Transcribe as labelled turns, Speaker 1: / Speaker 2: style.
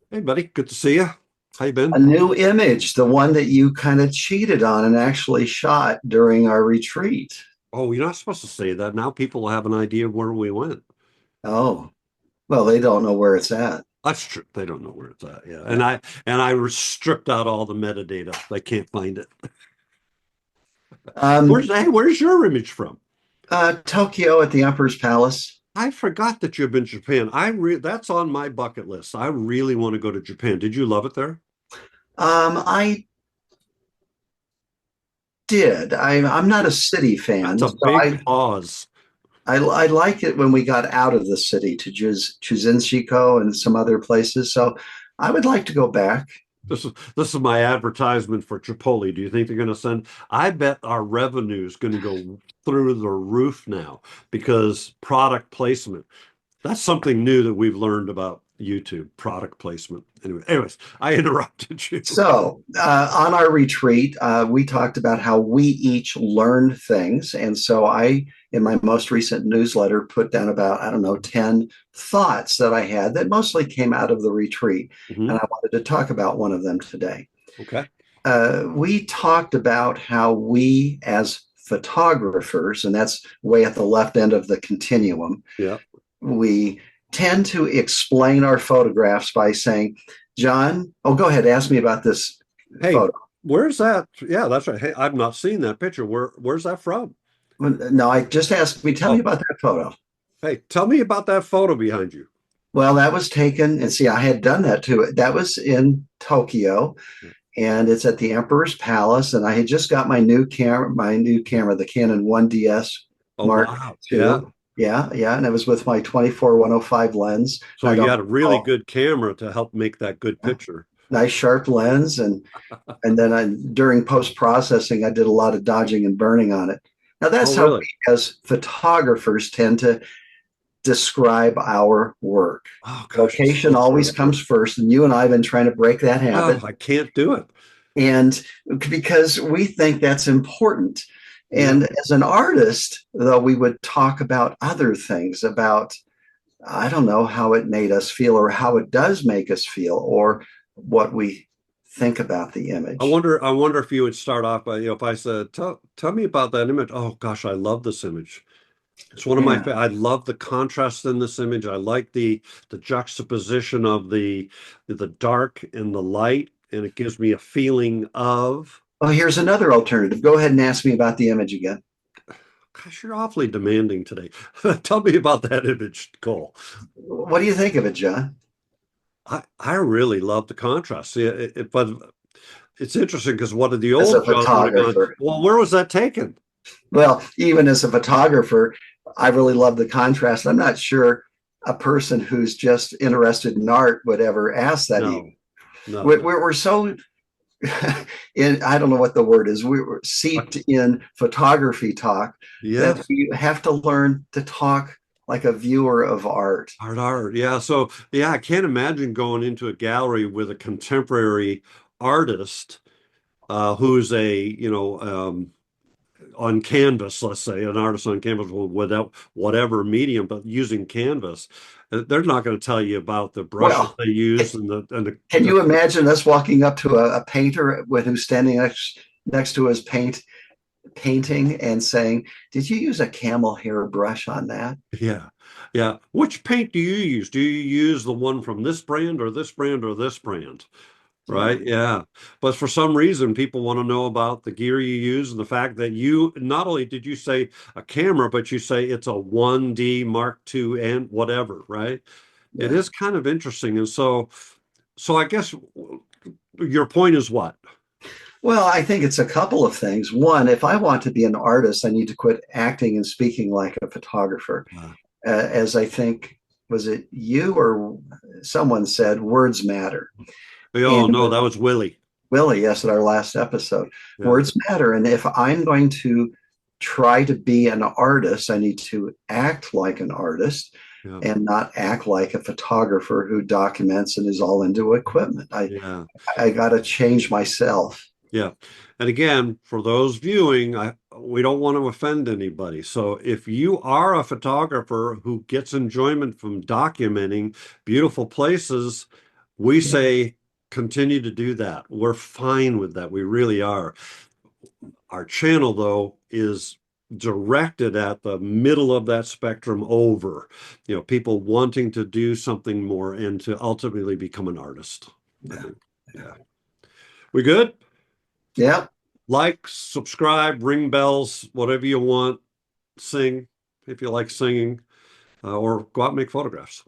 Speaker 1: Hey, buddy. Good to see you. How you
Speaker 2: A
Speaker 1: been?
Speaker 2: new image, the one that you kind of cheated on and actually shot during our retreat.
Speaker 1: Oh, you're not supposed to say that. Now people will have an idea of where we went.
Speaker 2: Oh, well, they don't know where it's at.
Speaker 1: That's true. They don't know where it's at. Yeah.
Speaker 2: Yeah.
Speaker 1: And I stripped out all the metadata. They can't find it.
Speaker 2: Um,
Speaker 1: Where's your image from?
Speaker 2: Tokyo at the Emperor's Palace.
Speaker 1: I forgot that you've been to Japan. That's on my bucket list. I really want to go to Japan. Did you love it there?
Speaker 2: I did. I'm not a city fan,
Speaker 1: That's a
Speaker 2: so
Speaker 1: big pause.
Speaker 2: I like it when we got out of the city to Chuzinshiko and some other places. So I would like to go back.
Speaker 1: This is my advertisement for Chipotle. Do you think they're going to send? I bet our revenue is going to go through the roof now because product placement. That's something new that we've learned about YouTube, product placement. Anyways, I interrupted you.
Speaker 2: So, on our retreat, we talked about how we each learned things. And so, in my most recent newsletter, put down about, I don't know, 10 thoughts that I had that mostly came out of the retreat. And
Speaker 1: Hmm.
Speaker 2: I wanted to talk about one of them today.
Speaker 1: Okay.
Speaker 2: We talked about how we, as photographers, and that's way at the left end of the continuum,
Speaker 1: Yeah.
Speaker 2: we tend to explain our photographs by saying, John, oh, go ahead, ask me about this
Speaker 1: Hey,
Speaker 2: photo.
Speaker 1: where's that? Yeah, that's right. Hey, I've not seen that picture. Where's that from?
Speaker 2: No, I just asked me, tell me
Speaker 1: Oh,
Speaker 2: about that photo.
Speaker 1: hey, tell me about that photo behind you.
Speaker 2: Well, that was taken, and see, I had done that too. That was in Tokyo, and it's at the Emperor's Palace. And I had just got my new camera, the Canon 1DS
Speaker 1: Oh,
Speaker 2: Mark
Speaker 1: wow. Yeah.
Speaker 2: II. Yeah, yeah, and it was with my 24-105 lens.
Speaker 1: So
Speaker 2: I
Speaker 1: you
Speaker 2: don't
Speaker 1: had a really
Speaker 2: recall.
Speaker 1: good camera to help make that good picture.
Speaker 2: Nice sharp lens, and then during post processing, I did a lot of dodging and burning on it. Now
Speaker 1: Oh,
Speaker 2: that's how
Speaker 1: really?
Speaker 2: we as photographers tend to describe our work.
Speaker 1: Oh, gosh, it's
Speaker 2: Location
Speaker 1: so
Speaker 2: always
Speaker 1: true.
Speaker 2: comes first, and you and I have been trying to break that
Speaker 1: Oh,
Speaker 2: habit,
Speaker 1: I can't do it.
Speaker 2: and because we think that's important.
Speaker 1: Yeah.
Speaker 2: And as an artist, though, we would talk about other things about, I don't know, how it made us feel or how it does make us feel or what we think about the
Speaker 1: I
Speaker 2: image.
Speaker 1: wonder, I wonder if you would start off by, if I said, tell me about that image. Oh gosh, I love this image. It's one of my
Speaker 2: Yeah.
Speaker 1: fa- I love the contrast in this image. I like the juxtaposition of the dark and the light, and it gives me a feeling of,
Speaker 2: Oh, here's another alternative. Go ahead and ask me about the image again.
Speaker 1: gosh, you're awfully demanding today. Tell me about that image, Cole.
Speaker 2: What do you think of it, John?
Speaker 1: I really love the contrast. See, but it's interesting because what did the
Speaker 2: As a
Speaker 1: old John would have gone,
Speaker 2: photographer.
Speaker 1: well, where was that taken?
Speaker 2: Well, even as a photographer, I really love the contrast. I'm not sure a person who's just interested in art would ever ask that even.
Speaker 1: No, no.
Speaker 2: We're so in, I don't know what the word is, we're
Speaker 1: Like,
Speaker 2: seeped in photography talk that
Speaker 1: yes.
Speaker 2: we have to learn to talk like a viewer of art.
Speaker 1: Art. Yeah. So, yeah, I can't imagine going into a gallery with a contemporary artist who's on canvas, let's say, an artist on canvas without whatever medium, but using canvas. They're not going to tell you about the brushes
Speaker 2: Well,
Speaker 1: they use and
Speaker 2: can
Speaker 1: the
Speaker 2: you imagine us walking up to a painter with who's standing next to his painting and saying, "Did you use a camel hair brush on that?"
Speaker 1: yeah. Yeah. Which paint do you use? Do you use the one from this brand or this brand or this brand?
Speaker 2: Yeah.
Speaker 1: Right. Yeah. But for some reason, people want to know about the gear you use and the fact that you not only did you say a camera, but you say it's a 1D Mark II and whatever, right? It
Speaker 2: Yeah.
Speaker 1: is kind of interesting. And so I guess your point is what?
Speaker 2: Well, I think it's a couple of things. One, if I want to be an artist, I need to quit acting and speaking like a photographer.
Speaker 1: Uh,
Speaker 2: As I think, was it you or someone said, words matter. And
Speaker 1: oh, no, that was Willie.
Speaker 2: Willie, yes, at our last episode,
Speaker 1: Yeah.
Speaker 2: words matter. And if I'm going to try to be an artist, I need to act like an artist
Speaker 1: Yeah.
Speaker 2: and not act like a photographer who documents and is all into equipment.
Speaker 1: Yeah.
Speaker 2: I got to change myself.
Speaker 1: Yeah. And again, for those viewing, we don't want to offend anybody. So if you are a photographer who gets enjoyment from documenting beautiful places, We say continue to do that. We're fine with that. We really are. Our channel, though, is directed at the middle of that spectrum over, people wanting to do something more and to ultimately become an artist.
Speaker 2: Yeah.
Speaker 1: Yeah. We good?
Speaker 2: Yeah.
Speaker 1: Like, subscribe, ring bells, whatever you want. Sing if you like singing, or go out and make photographs.